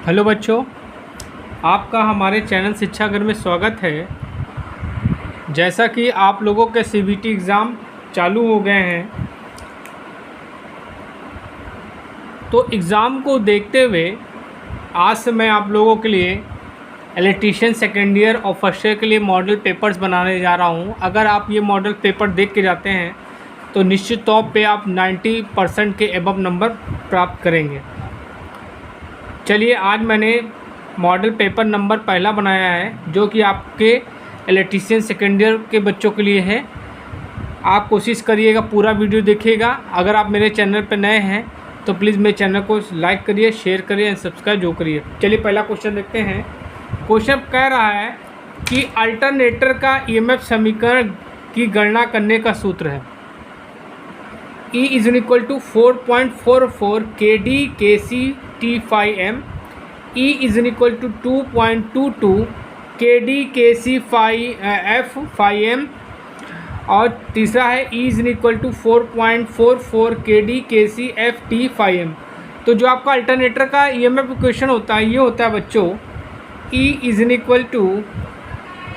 Hello बच्चों, आपका हमारे चैनल शिक्षा घर में स्वागत है। जैसा कि आप लोगों के सीबीटी एग्ज़ाम चालू हो गए हैं, तो एग्ज़ाम को देखते हुए आज से मैं आप लोगों के लिए इलेक्ट्रीशियन सेकेंड ईयर और फर्स्ट ईयर के लिए मॉडल पेपर्स बनाने जा रहा हूं। अगर आप ये मॉडल पेपर देख के जाते हैं तो निश्चित तौर पे आप 90% के एबव नंबर प्राप्त करेंगे। चलिए, आज मैंने मॉडल पेपर नंबर पहला बनाया है, जो कि आपके इलेक्ट्रीशियन सेकेंड ईयर के बच्चों के लिए है। आप कोशिश करिएगा, पूरा वीडियो देखिएगा। अगर आप मेरे चैनल पर नए हैं तो प्लीज़ मेरे चैनल को लाइक करिए, शेयर करिए एंड सब्सक्राइब जो करिए। चलिए, पहला क्वेश्चन देखते हैं। क्वेश्चन कह रहा है कि अल्टरनेटर का ईएमएफ समीकरण की गणना करने का सूत्र है E = 4.44 kd kc T5m, E = 2.22 kd kc F 5m, और तीसरा है E = 4.44 kd kc F T 5m। तो जो आपका अल्टरनेटर का ईएमएफ इक्वेशन होता है, ये होता है बच्चों E =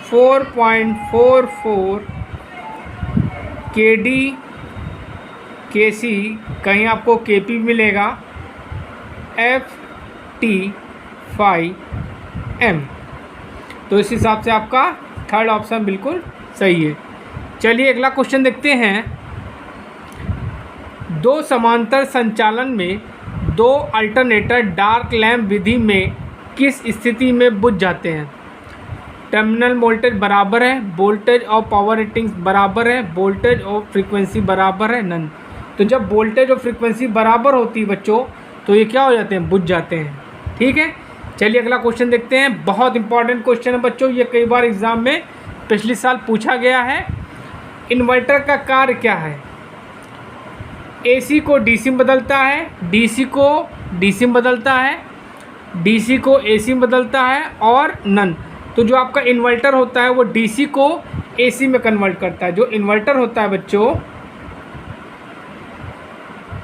4.44 kd kc, कहीं आपको kp मिलेगा, F T 5m। तो इस हिसाब से आपका थर्ड ऑप्शन बिल्कुल सही है। चलिए, अगला क्वेश्चन देखते हैं। दो समांतर संचालन में दो अल्टरनेटर डार्क लैम्प विधि में किस स्थिति में बुझ जाते हैं? टर्मिनल वोल्टेज बराबर है, वोल्टेज और पावर रेटिंग्स बराबर है, वोल्टेज और फ्रीक्वेंसी बराबर है, नन। तो जब वोल्टेज और फ्रीक्वेंसी बराबर होती है बच्चों, तो ये क्या हो जाते हैं? बुझ जाते हैं। ठीक है, चलिए अगला क्वेश्चन देखते हैं। बहुत इंपॉर्टेंट क्वेश्चन है बच्चों, ये कई बार एग्जाम में पिछले साल पूछा गया है। इन्वर्टर का कार्य क्या है? AC को DC में बदलता है, DC को DC में बदलता है, DC को AC में बदलता है, और नन। तो जो आपका इन्वर्टर होता है वो DC को AC में कन्वर्ट करता है। जो इन्वर्टर होता है बच्चों,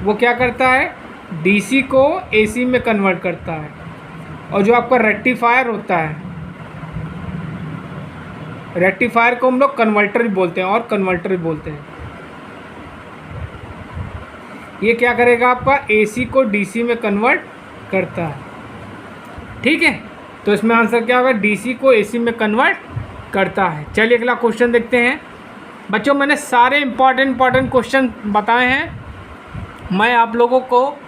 वो क्या करता है? DC को AC में कन्वर्ट करता है। और जो आपका रेक्टिफायर होता है, रेक्टिफायर को हम लोग कन्वर्टर भी बोलते हैं और कन्वर्टर भी बोलते हैं। ये क्या करेगा? आपका AC को DC में कन्वर्ट करता है। ठीक है, तो इसमें आंसर क्या होगा? DC को AC में कन्वर्ट करता है। चलिए अगला क्वेश्चन देखते हैं। बच्चों, मैंने सारे इंपॉर्टेंट क्वेश्चन बताए हैं। मैं आप लोगों को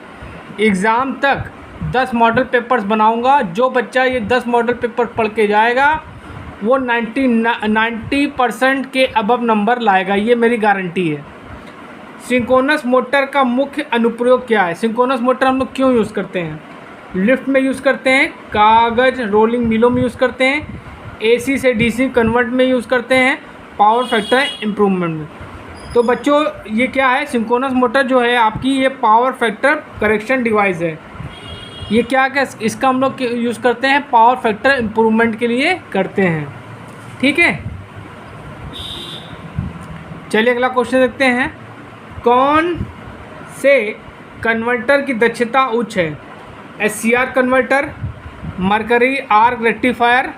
एग्ज़ाम तक 10 मॉडल पेपर्स बनाऊंगा। जो बच्चा ये 10 मॉडल पेपर पढ़ के जाएगा वो 90% के अबव नंबर लाएगा, ये मेरी गारंटी है। सिंक्रोनस मोटर का मुख्य अनुप्रयोग क्या है? सिंक्रोनस मोटर हम लोग क्यों यूज़ करते हैं? लिफ्ट में यूज़ करते हैं, कागज़ रोलिंग मिलों में यूज़ करते हैं, AC से DC कन्वर्ट में यूज़ करते हैं, पावर फैक्टर इम्प्रूवमेंट में। तो बच्चों, ये क्या है? सिंक्रोनस मोटर जो है आपकी, ये पावर फैक्टर करेक्शन डिवाइस है। ये क्या इसका हम लोग यूज़ करते हैं? पावर फैक्टर इम्प्रूवमेंट के लिए करते हैं। ठीक है, चलिए अगला क्वेश्चन देखते हैं। कौन से कन्वर्टर की दक्षता उच्च है? SCR converter, mercury arc rectifier,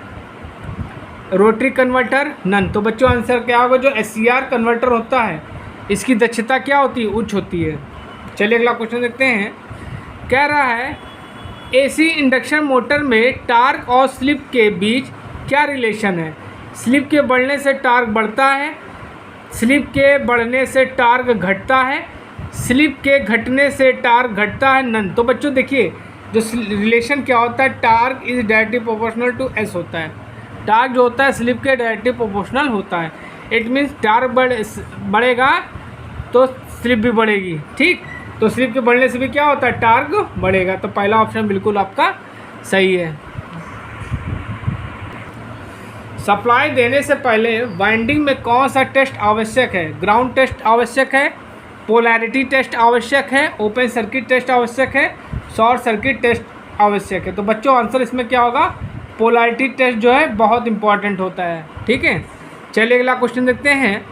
rotary converter, none. तो बच्चों आंसर क्या होगा? जो SCR कन्वर्टर होता है, इसकी दक्षता क्या होती है? उच्च होती है। चलिए अगला क्वेश्चन देखते हैं। कह रहा है AC इंडक्शन मोटर में टार्क और स्लिप के बीच क्या रिलेशन है? स्लिप के बढ़ने से टार्क बढ़ता है, स्लिप के बढ़ने से टार्क घटता है, स्लिप के घटने से टार्क घटता है, नन। तो बच्चों देखिए, जो रिलेशन क्या होता है, torque is directly proportional to S होता है। टार्क जो होता है स्लिप के डायरेक्टली प्रोपोर्शनल होता है। इट मीन्स टार्क बढ़ेगा तो स्लिप भी बढ़ेगी। ठीक, तो स्लिप के बढ़ने से भी क्या होता है? टार्क बढ़ेगा। तो पहला ऑप्शन बिल्कुल आपका सही है। सप्लाई देने से पहले वाइंडिंग में कौन सा टेस्ट आवश्यक है? ग्राउंड टेस्ट आवश्यक है, पोलैरिटी टेस्ट आवश्यक है, ओपन सर्किट टेस्ट आवश्यक है, शॉर्ट सर्किट टेस्ट आवश्यक है। तो बच्चों आंसर इसमें क्या होगा? पोलैरिटी टेस्ट जो है बहुत इंपॉर्टेंट होता है। ठीक है, चलिए अगला क्वेश्चन देखते हैं।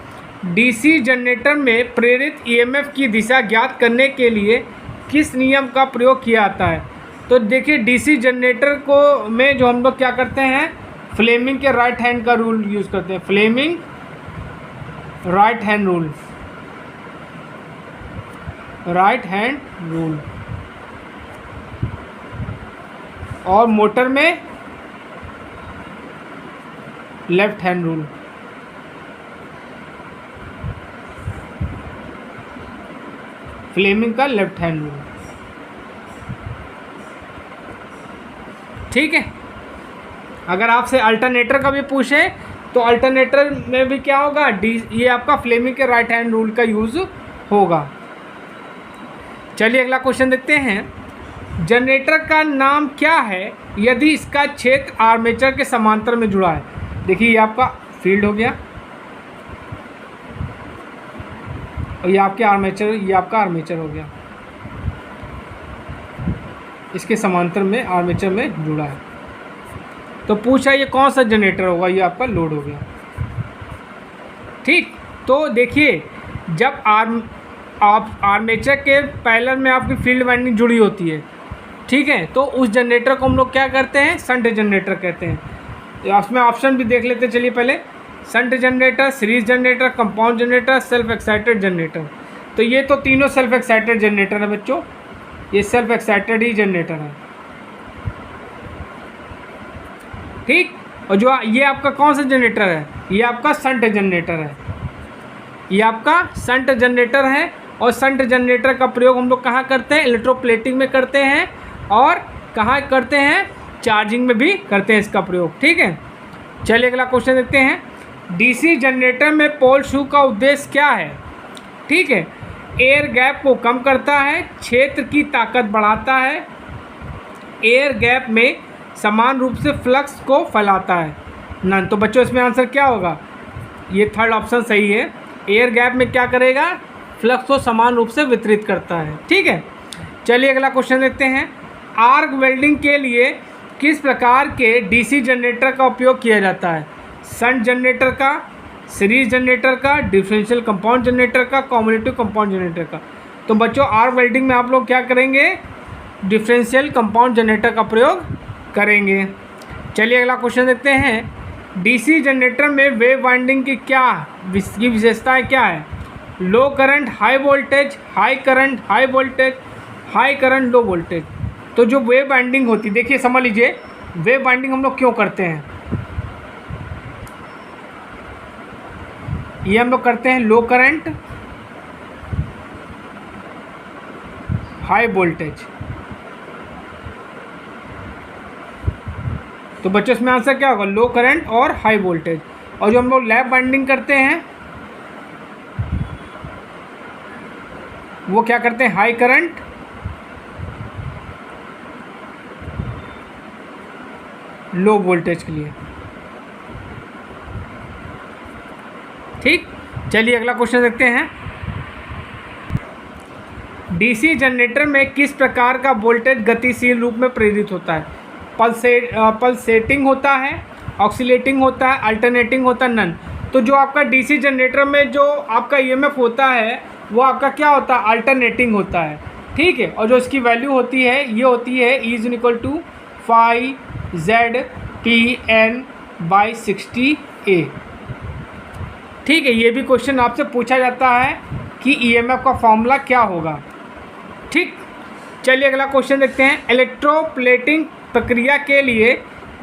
DC जनरेटर में प्रेरित EMF की दिशा ज्ञात करने के लिए किस नियम का प्रयोग किया जाता है? तो देखिए डीसी जनरेटर को में जो हम लोग क्या करते हैं, फ्लेमिंग के राइट हैंड का रूल यूज़ करते हैं, Fleming right hand rule, right hand rule. और मोटर में लेफ्ट हैंड रूल। फ्लेमिंग का लेफ्ट हैंड रूल, ठीक है। अगर आपसे अल्टरनेटर का भी पूछे तो अल्टरनेटर में भी क्या होगा, ये आपका फ्लेमिंग के राइट हैंड रूल का यूज़ होगा। चलिए अगला क्वेश्चन देखते हैं। जनरेटर का नाम क्या है यदि इसका क्षेत्र आर्मेचर के समांतर में जुड़ा है। देखिए ये आपका फील्ड हो गया और ये आपके आर्मेचर, ये आपका आर्मेचर हो गया, इसके समांतर में आर्मेचर में जुड़ा है। तो पूछा ये कौन सा जनरेटर होगा, ये आपका लोड हो गया, ठीक। तो देखिए जब आर्मेचर के पैरेलल में आपकी फील्ड वाइंडिंग जुड़ी होती है, ठीक है, तो उस जनरेटर को हम लोग क्या करते हैं, शंट जनरेटर कहते हैं। उसमें ऑप्शन भी देख लेते हैं, चलिए पहले। Shunt generator, series generator, compound generator, self excited generator. तो ये तो तीनों सेल्फ एक्साइटेड जनरेटर है बच्चों, ये सेल्फ एक्साइटेड ही जनरेटर है, ठीक। और जो ये आपका कौन सा जनरेटर है, ये आपका शंट जनरेटर है, ये आपका शंट जनरेटर है। और शंट जनरेटर का प्रयोग हम लोग कहाँ करते हैं, इलेक्ट्रोप्लेटिंग में करते हैं, और कहाँ करते हैं, चार्जिंग में भी करते हैं इसका प्रयोग, ठीक है। चलिए अगला क्वेश्चन देखते हैं। डीसी जनरेटर में पोल शू का उद्देश्य क्या है, ठीक है। एयर गैप को कम करता है, क्षेत्र की ताकत बढ़ाता है, एयर गैप में समान रूप से फ्लक्स को फैलाता है। नन। तो बच्चों इसमें आंसर क्या होगा, ये थर्ड ऑप्शन सही है। एयर गैप में क्या करेगा, फ्लक्स को समान रूप से वितरित करता है, ठीक है। चलिए अगला क्वेश्चन देखते हैं। आर्क वेल्डिंग के लिए किस प्रकार के डीसी जनरेटर का उपयोग किया जाता है, शंट जनरेटर का, सीरीज जनरेटर का, डिफरेंशियल कंपाउंड जनरेटर का, कम्यूटेटिव कंपाउंड जनरेटर का। तो बच्चों आर्क वेल्डिंग में आप लोग क्या करेंगे, डिफरेंशियल कंपाउंड जनरेटर का प्रयोग करेंगे। चलिए अगला क्वेश्चन देखते हैं। डीसी जनरेटर में वेव वाइंडिंग की विशेषताएं क्या है, low current high voltage, high current high voltage, high current low voltage. तो जो वेव वाइंडिंग होती है, देखिए समझ लीजिए वेव वाइंडिंग हम लोग क्यों करते हैं, ये हम लोग करते हैं लो करंट हाई वोल्टेज। तो बच्चों इसमें आंसर क्या होगा, लो करंट और हाई वोल्टेज। और जो हम लोग लैप वाइंडिंग करते हैं वो क्या करते हैं, हाई करंट लो वोल्टेज के लिए, ठीक। चलिए अगला क्वेश्चन देखते हैं। डीसी जनरेटर में किस प्रकार का वोल्टेज गतिशील रूप में प्रेरित होता है, पल्सेटिंग होता है, ऑक्सीलेटिंग होता है, अल्टरनेटिंग होता है, नन। तो जो आपका डीसी जनरेटर में जो आपका ईएमएफ होता है वो आपका क्या होता है, अल्टरनेटिंग होता है, ठीक है। और जो इसकी वैल्यू होती है ये होती है E= 5ZTN/60A, ठीक है। ये भी क्वेश्चन आपसे पूछा जाता है कि ईएमएफ का फॉर्मूला क्या होगा, ठीक। चलिए अगला क्वेश्चन देखते हैं। इलेक्ट्रोप्लेटिंग प्रक्रिया के लिए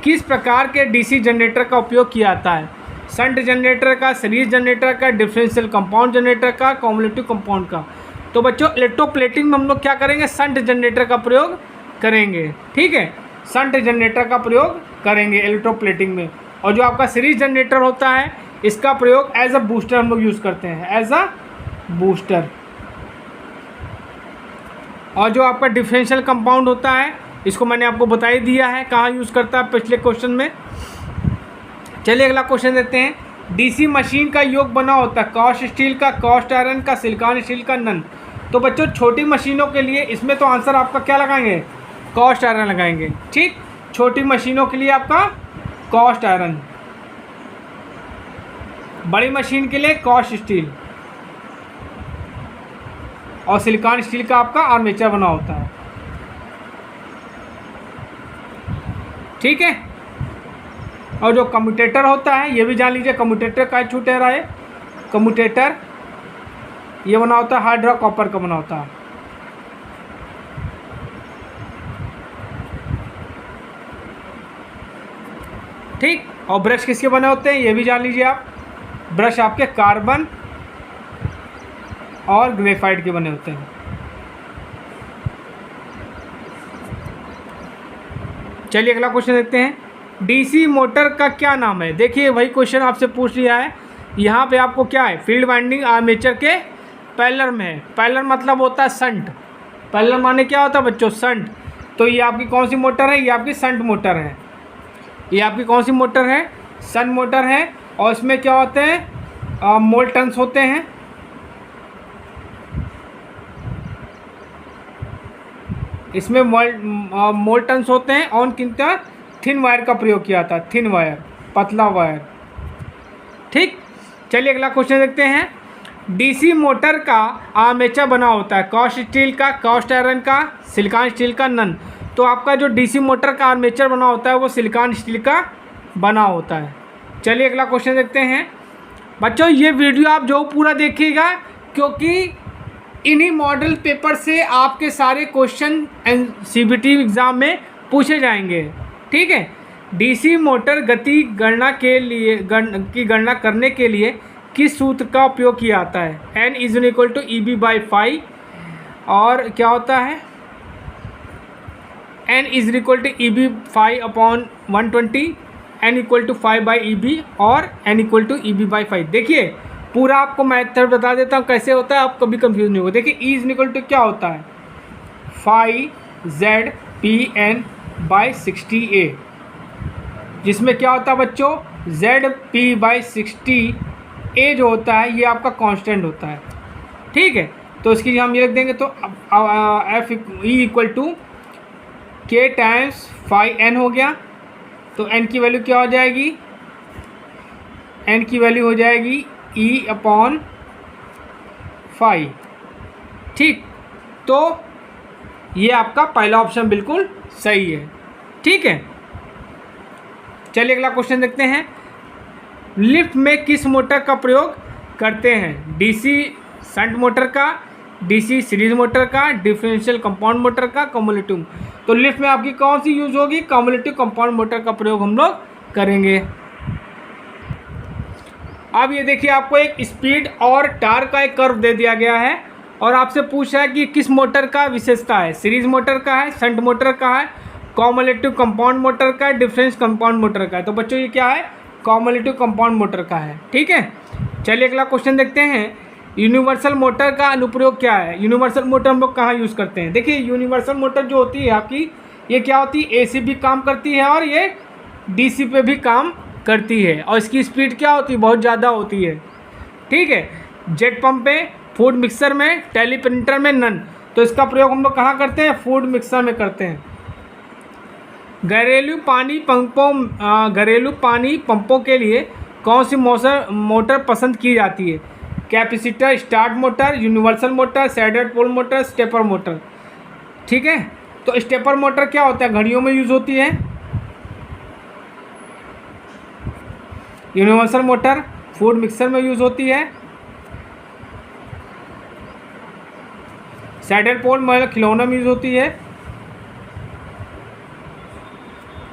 किस प्रकार के डीसी जनरेटर का उपयोग किया जाता है, शंट जनरेटर का, सीरीज जनरेटर का, डिफरेंशियल कंपाउंड जनरेटर का, कम्यूटेटिव कंपाउंड का। तो बच्चों इलेक्ट्रोप्लेटिंग में हम लोग क्या करेंगे, शंट जनरेटर का प्रयोग करेंगे, ठीक है। शंट जनरेटर का प्रयोग करेंगे इलेक्ट्रोप्लेटिंग में। और जो आपका सीरीज जनरेटर होता है इसका प्रयोग एज अ बूस्टर हम लोग यूज़ करते हैं, एज अ बूस्टर। और जो आपका डिफरेंशियल कंपाउंड होता है इसको मैंने आपको बता ही दिया है कहाँ यूज़ करता है पिछले क्वेश्चन में। चलिए अगला क्वेश्चन देते हैं। डीसी मशीन का योग बना होता है कास्ट स्टील का, कास्ट आयरन का, सिलिकॉन स्टील का, नन। तो बच्चों छोटी मशीनों के लिए इसमें तो आंसर आपका क्या लगाएंगे, कास्ट आयरन लगाएंगे, ठीक। छोटी मशीनों के लिए आपका कास्ट आयरन, बड़ी मशीन के लिए कास्ट स्टील, और सिलिकॉन स्टील का आपका आर्मेचर बना होता है। ठीक है। और जो कम्यूटेटर होता है ये भी जान लीजिए, कम्यूटेटर का छूटे रहा है। कम्यूटेटर ये बना होता है हार्ड रॉक कॉपर का बना होता है। ठीक, और ब्रश किसके बने होते हैं ये भी जान लीजिए आप। ब्रश आपके कार्बन और ग्रेफाइट के बने होते हैं। चलिए अगला क्वेश्चन देखते हैं। डीसी मोटर का क्या नाम है? देखिए वही क्वेश्चन आपसे पूछ लिया है। यहाँ पे आपको क्या है, फील्ड वाइंडिंग आर्मेचर के पैरेलल में है। पैरेलल मतलब होता है संट। पैरेलल माने क्या होता है बच्चों? संट। तो ये आपकी कौन सी मोटर है? ये आपकी संट मोटर है। ये आपकी कौन सी मोटर है? सन मोटर है। और इसमें क्या होते हैं? मोल्टन्स होते हैं। इसमें मोल्टन्स होते हैं और कितना थिन वायर का प्रयोग किया था, थिन वायर, पतला वायर। ठीक, चलिए अगला क्वेश्चन देखते हैं। डीसी मोटर का आर्मेचर बना होता है कास्ट स्टील का, कास्ट आयरन का, सिलिकॉन स्टील का, नन। तो आपका जो डीसी मोटर का आर्मेचर बना होता है वो सिलिकॉन स्टील का बना होता है। चलिए अगला क्वेश्चन देखते हैं। बच्चों ये वीडियो आप जो पूरा देखिएगा, क्योंकि इन्हीं मॉडल पेपर से आपके सारे क्वेश्चन सीबीटी एग्ज़ाम में पूछे जाएंगे। ठीक है। डीसी मोटर गति गणना के लिए गणना करने के लिए किस सूत्र का उपयोग किया जाता है? N = EB/5। और क्या होता है? N = EB/5/120, N = 5/EB और N = EB/5। देखिए पूरा आपको मैथड बता देता हूँ कैसे होता है, आप कभी कंफ्यूज नहीं होगा। देखिए E = क्या होता है? 5ZPN/60A, जिसमें क्या होता है बच्चों? ZP/60A जो होता है ये आपका कांस्टेंट होता है। ठीक है, तो इसकी हम ये रख देंगे। तो F E = K × 5N हो गया। तो N की वैल्यू क्या हो जाएगी? N की वैल्यू हो जाएगी E/5। ठीक, तो ये आपका पहला ऑप्शन बिल्कुल सही है। ठीक है, चलिए अगला क्वेश्चन देखते हैं। लिफ्ट में किस मोटर का प्रयोग करते हैं? डीसी शंट मोटर का, डीसी सीरीज मोटर का, डिफरेंशियल कंपाउंड मोटर का, कम्युलेटिव। तो लिफ्ट में आपकी कौन सी यूज होगी? कम्युलेटिव कंपाउंड मोटर का प्रयोग हम लोग करेंगे। अब ये देखिए आपको एक स्पीड और टार्क का एक कर्व दे दिया गया है और आपसे पूछा है कि किस मोटर का विशेषता है? सीरीज मोटर का है, शंट मोटर का है, कम्युलेटिव कंपाउंड मोटर का है, डिफरेंस कंपाउंड मोटर का है। तो बच्चों ये क्या है? कम्युलेटिव कंपाउंड मोटर का है। ठीक है, चलिए अगला क्वेश्चन देखते हैं। यूनिवर्सल मोटर का अनुप्रयोग क्या है? यूनिवर्सल मोटर हम लोग कहाँ यूज़ करते हैं? देखिए यूनिवर्सल मोटर जो होती है आपकी, ये क्या होती है? एसी भी काम करती है और ये डीसी पे भी काम करती है। और इसकी स्पीड क्या होती है? बहुत ज़्यादा होती है। ठीक है, जेट पंप पे, फूड मिक्सर में, टेलीप्रिंटर में, नन। तो इसका प्रयोग हम लोग कहाँ करते हैं? फूड मिक्सर में करते हैं। घरेलू पानी पंपों के लिए कौन सी मोटर पसंद की जाती है? Capacitor start motor, universal motor, saddle pole motor, stepper motor. ठीक है, तो स्टेपर मोटर क्या होता है? घड़ियों में यूज़ होती है। यूनिवर्सल मोटर फूड मिक्सर में यूज़ होती है। सैडल पोल मतलब खिलौना में यूज़ होती है।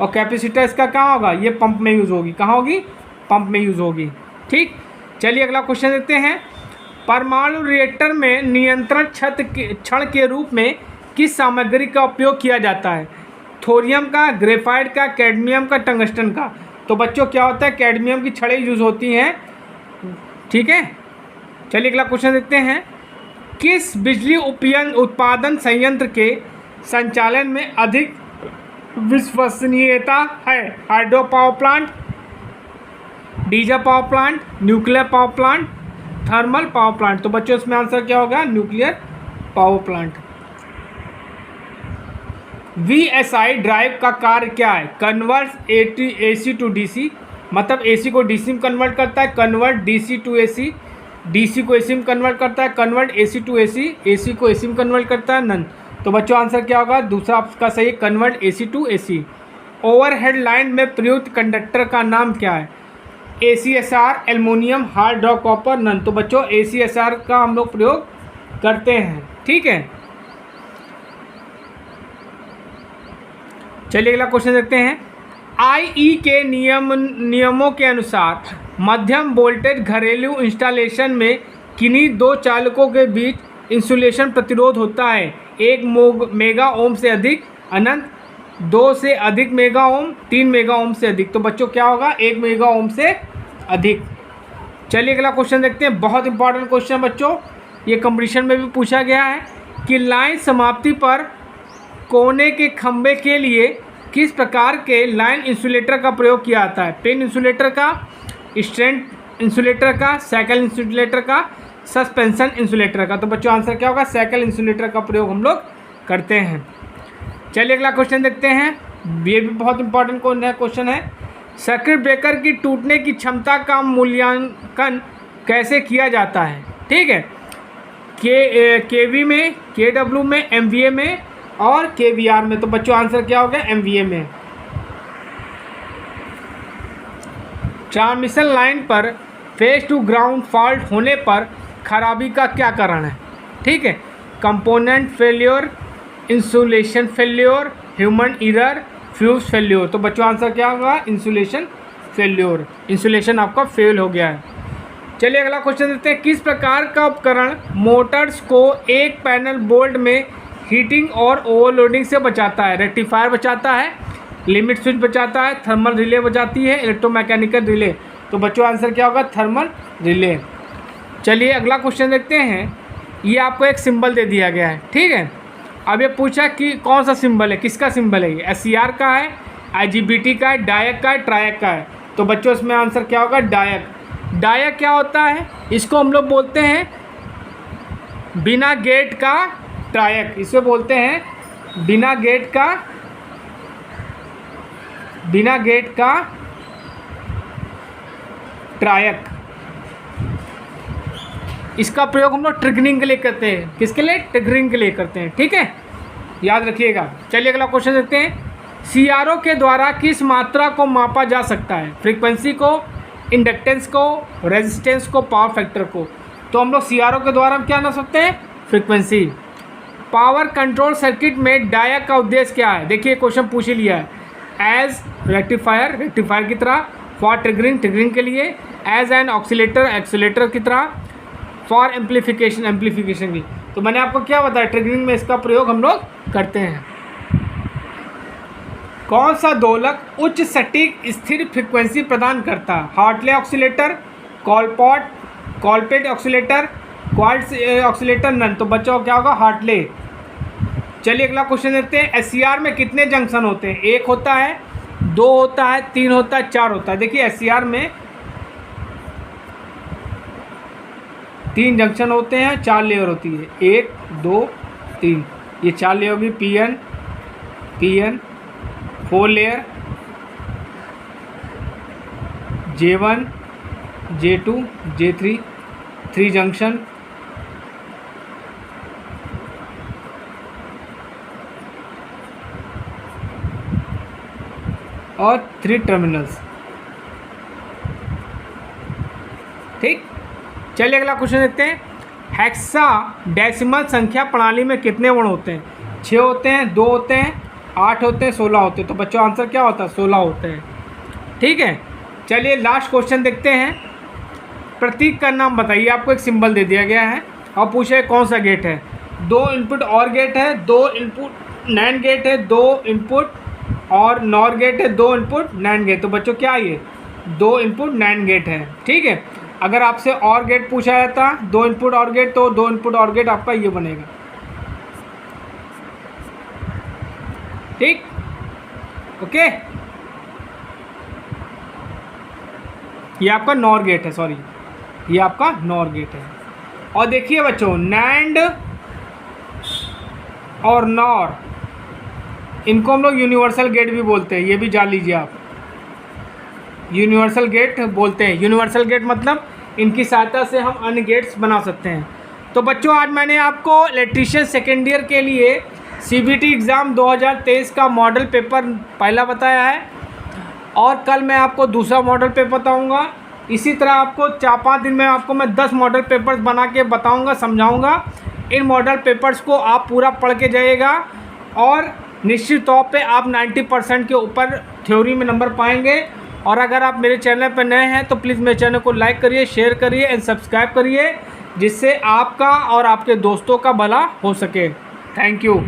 और कैपेसिटर इसका कहाँ होगा? ये पंप में यूज़ होगी। कहाँ होगी? पंप में यूज़ होगी। ठीक, चलिए अगला क्वेश्चन देखते हैं। परमाणु रिएक्टर में नियंत्रण छड़ के रूप में किस सामग्री का उपयोग किया जाता है? थोरियम का, ग्रेफाइट का, कैडमियम का, टंगस्टन का। तो बच्चों क्या होता है? कैडमियम की छड़ें यूज़ होती हैं। ठीक है, चलिए अगला क्वेश्चन देखते हैं। किस बिजली उत्पादन संयंत्र के संचालन में अधिक विश्वसनीयता है? Hydro power plant, diesel power plant, nuclear power plant, thermal power plant. तो बच्चों इसमें आंसर क्या होगा? Nuclear power plant. VSI drive का कार्य क्या है? कन्वर्ट AC टू DC, मतलब AC को DC में कन्वर्ट करता है। Convert DC to AC, DC को AC में कन्वर्ट करता है। Convert AC to AC, AC को AC में कन्वर्ट करता है। नन। तो बच्चों आंसर क्या होगा? दूसरा आपका सही, convert AC to AC। Overhead line में प्रयुक्त कंडक्टर का नाम क्या है? ACSR, aluminium, hard rock, copper, none. तो बच्चों ACSR का हम लोग प्रयोग करते हैं, ठीक है। चलिए अगला क्वेश्चन देखते हैं। IE के नियमों के अनुसार मध्यम वोल्टेज घरेलू इंस्टॉलेशन में किन्हीं दो चालकों के बीच इंसुलेशन प्रतिरोध होता है? 1 मेगा ओम से अधिक, अनंत, 2 से अधिक मेगा ओम, 3 मेगा ओम से अधिक। तो बच्चों क्या होगा? 1 मेगा ओम से अधिक। चलिए अगला क्वेश्चन देखते हैं। बहुत इंपॉर्टेंट क्वेश्चन बच्चों, ये कंपटीशन में भी पूछा गया है कि लाइन समाप्ति पर कोने के खंभे के लिए किस प्रकार के लाइन इंसुलेटर का प्रयोग किया जाता है? पिन इंसुलेटर का, स्ट्रैंड इंसुलेटर का, साइकिल इंसुलेटर का, सस्पेंशन इंसुलेटर का। तो बच्चों आंसर क्या होगा? साइकिल इंसुलेटर का प्रयोग हम लोग करते हैं। चलिए अगला क्वेश्चन देखते हैं। ये भी बहुत इंपॉर्टेंट क्वेश्चन है। सर्किट ब्रेकर की टूटने की क्षमता का मूल्यांकन कैसे किया जाता है? ठीक है, केवी में, केडब्ल्यू में, एमवीए में और केवीआर में। तो बच्चों आंसर क्या होगा? एमवीए में। ट्रांसमिशन लाइन पर फेस टू ग्राउंड फॉल्ट होने पर खराबी का क्या कारण है? ठीक है, component failure, insulation failure, human error, fuse failure. तो बच्चों आंसर क्या होगा? Insulation failure. इंसुलेशन आपका फेल हो गया है। चलिए अगला क्वेश्चन देखते हैं। किस प्रकार का उपकरण मोटर्स को एक पैनल बोल्ट में हीटिंग और ओवरलोडिंग से बचाता है? रेक्टिफायर बचाता है, लिमिट स्विच बचाता है, थर्मल रिले बचाती है, इलेक्ट्रोमैकेनिकल रिले। तो बच्चों आंसर क्या होगा? Thermal relay. चलिए अगला क्वेश्चन देखते हैं। ये आपको एक सिंबल दे दिया गया है, ठीक है। अब ये पूछा कि कौन सा सिंबल है, किसका सिंबल है? ये SCR का है, IGBT का है, डायक का है, ट्रायक का है। तो बच्चों इसमें आंसर क्या होगा? डायक। डायक क्या होता है? इसको हम लोग बोलते हैं बिना गेट का ट्रायक। इसे बोलते हैं बिना गेट का ट्रायक। इसका प्रयोग हम लोग ट्रिगरिंग के लिए करते हैं। किसके लिए? ट्रिगरिंग के लिए करते हैं, ठीक है, याद रखिएगा। चलिए अगला क्वेश्चन देखते हैं। CRO के द्वारा किस मात्रा को मापा जा सकता है? फ्रीक्वेंसी को, इंडक्टेंस को, रेजिस्टेंस को, पावर फैक्टर को। तो हम लोग CRO के द्वारा हम क्या ना सकते हैं? फ्रीक्वेंसी। पावर कंट्रोल सर्किट में डायक का उद्देश्य क्या है? देखिए क्वेश्चन पूछ ही लिया है। एज रेक्टिफायर की तरह, फॉर ट्रिगरिंग के लिए, एज एन ऑक्सीलेटर की तरह, फॉर एम्पलीफिकेशन की। तो मैंने आपको क्या बताया? ट्रिगरिंग में इसका प्रयोग हम लोग करते हैं। कौन सा दोलक उच्च सटीक स्थिर फ्रीक्वेंसी प्रदान करता है? Hartley oscillator, Colpitts oscillator, quartz oscillator, none. तो बच्चों क्या होगा? हार्टले। चलिए अगला क्वेश्चन देखते हैं। SCR में कितने जंक्शन होते हैं? 1 होता है, 2 होता है, 3 होता है, 4 होता है। देखिए SCR में 3 जंक्शन होते हैं, 4 लेयर होती है। 1, 2, 3, ये 4 लेयर होगी। PN 4 layer, J1, J2, J3 3 junction, और 3 टर्मिनल्स, ठीक। चलिए अगला क्वेश्चन देखते हैं। हेक्साडेसिमल संख्या प्रणाली में कितने वर्ण होते हैं? 6 होते हैं, 2 होते हैं, 8 होते हैं, 16 होते हैं। तो बच्चों आंसर क्या होता है? 16 होते हैं, ठीक है। चलिए लास्ट क्वेश्चन देखते हैं। प्रतीक का नाम बताइए। आपको एक सिंबल दे दिया गया है और पूछा है कौन सा गेट है? 2 इनपुट और गेट है, 2 इनपुट नैंड गेट है, 2 इनपुट और नॉर गेट है, 2 इनपुट नैंड गेट। तो बच्चों क्या ये 2 इनपुट नैंड गेट है, ठीक है। अगर आपसे और गेट पूछा जाता 2 इनपुट और गेट, तो 2 इनपुट और गेट आपका ये बनेगा, ठीक, ओके। ये आपका नॉर गेट है, सॉरी, ये आपका नॉर गेट है। और देखिए बच्चों, नैंड और नॉर, इनको हम लोग यूनिवर्सल गेट भी बोलते हैं। ये भी जान लीजिए आप, यूनिवर्सल गेट बोलते हैं। यूनिवर्सल गेट मतलब इनकी सहायता से हम अन्य गेट्स बना सकते हैं। तो बच्चों आज मैंने आपको इलेक्ट्रीशियन सेकेंड ईयर के लिए CBT एग्ज़ाम 2023 का मॉडल पेपर पहला बताया है और कल मैं आपको दूसरा मॉडल पेपर बताऊंगा। इसी तरह आपको 4-5 दिन में आपको मैं 10 मॉडल पेपर्स बना के बताऊंगा, समझाऊंगा। इन मॉडल पेपर्स को आप पूरा पढ़ के जाइएगा और निश्चित तौर पे आप 90% के ऊपर थ्योरी में नंबर पाएंगे। और अगर आप मेरे चैनल पर नए हैं तो प्लीज़ मेरे चैनल को लाइक करिए, शेयर करिए एंड सब्सक्राइब करिए, जिससे आपका और आपके दोस्तों का भला हो सके। Thank you.